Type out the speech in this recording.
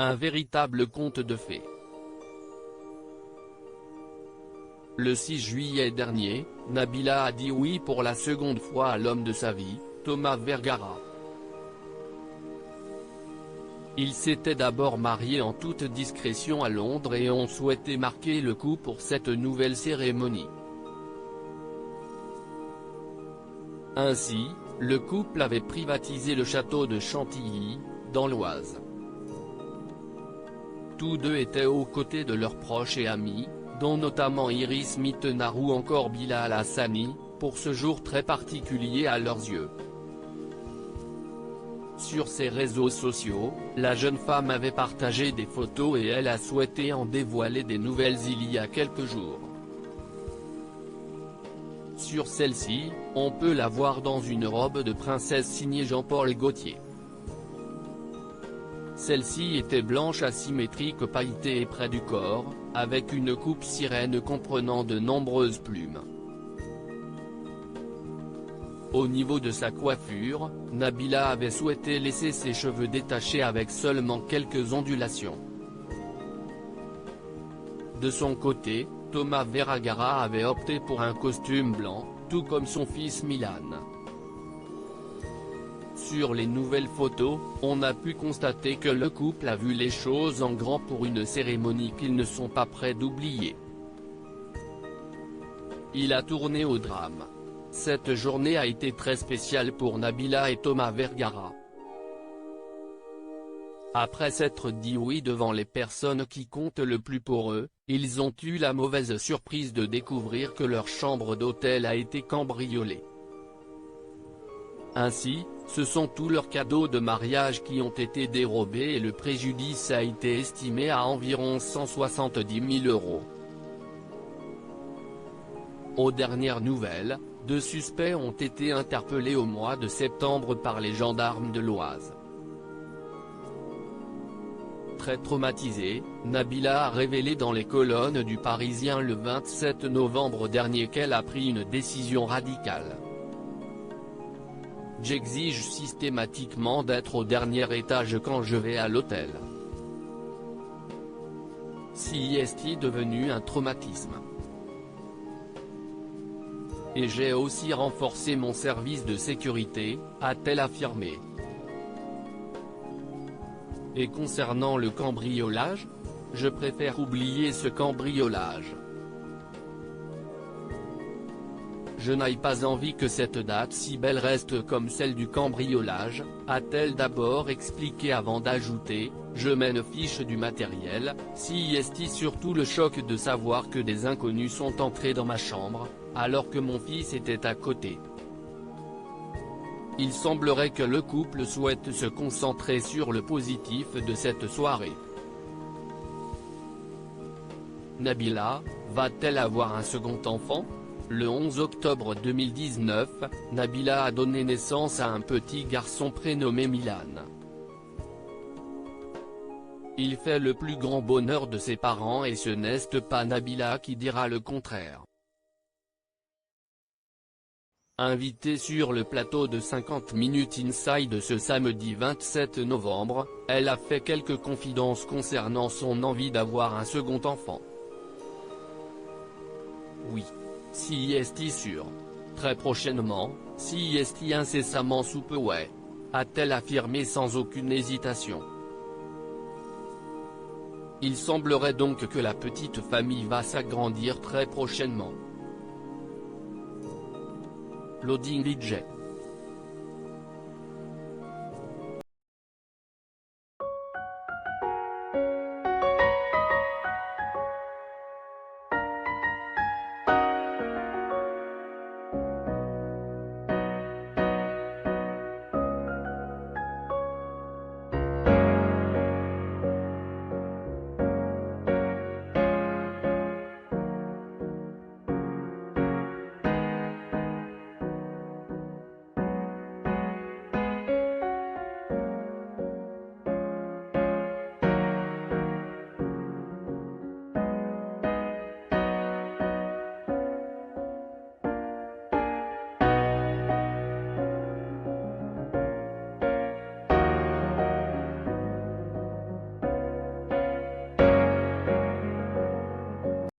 Un véritable conte de fées. Le 6 juillet dernier, Nabila a dit oui pour la seconde fois à l'homme de sa vie, Thomas Vergara. Ils s'étaient d'abord mariés en toute discrétion à Londres et ont souhaité marquer le coup pour cette nouvelle cérémonie. Ainsi, le couple avait privatisé le château de Chantilly, dans l'Oise. Tous deux étaient aux côtés de leurs proches et amis, dont notamment Iris Mittenard ou encore Bilal Hassani, pour ce jour très particulier à leurs yeux. Sur ses réseaux sociaux, la jeune femme avait partagé des photos et elle a souhaité en dévoiler des nouvelles il y a quelques jours. Sur celle-ci, on peut la voir dans une robe de princesse signée Jean-Paul Gaultier. Celle-ci était blanche asymétrique pailletée et près du corps, avec une coupe sirène comprenant de nombreuses plumes. Au niveau de sa coiffure, Nabila avait souhaité laisser ses cheveux détachés avec seulement quelques ondulations. De son côté, Thomas Vergara avait opté pour un costume blanc, tout comme son fils Milan. Sur les nouvelles photos, on a pu constater que le couple a vu les choses en grand pour une cérémonie qu'ils ne sont pas prêts d'oublier. Il a tourné au drame. Cette journée a été très spéciale pour Nabila et Thomas Vergara. Après s'être dit oui devant les personnes qui comptent le plus pour eux, ils ont eu la mauvaise surprise de découvrir que leur chambre d'hôtel a été cambriolée. Ainsi, ce sont tous leurs cadeaux de mariage qui ont été dérobés et le préjudice a été estimé à environ 170 000 €. Aux dernières nouvelles, 2 suspects ont été interpellés au mois de septembre par les gendarmes de l'Oise. Très traumatisée, Nabila a révélé dans les colonnes du Parisien le 27 novembre dernier qu'elle a pris une décision radicale. J'exige systématiquement d'être au dernier étage quand je vais à l'hôtel. Si est devenu un traumatisme. Et j'ai aussi renforcé mon service de sécurité, a-t-elle affirmé. Et concernant le cambriolage, je préfère oublier ce cambriolage. Je n'ai pas envie que cette date si belle reste comme celle du cambriolage, a-t-elle d'abord expliqué avant d'ajouter, je m'en fiche du matériel, si est surtout le choc de savoir que des inconnus sont entrés dans ma chambre, alors que mon fils était à côté. Il semblerait que le couple souhaite se concentrer sur le positif de cette soirée. Nabila, va-t-elle avoir un second enfant ? Le 11 octobre 2019, Nabila a donné naissance à un petit garçon prénommé Milan. Il fait le plus grand bonheur de ses parents et ce n'est pas Nabila qui dira le contraire. Invitée sur le plateau de 50 Minutes Inside ce samedi 27 novembre, elle a fait quelques confidences concernant son envie d'avoir un second enfant. Oui. Si est sûr. Très prochainement, si est incessamment sous peu ouais. A-t-elle affirmé sans aucune hésitation. Il semblerait donc que la petite famille va s'agrandir très prochainement. Loading DJ.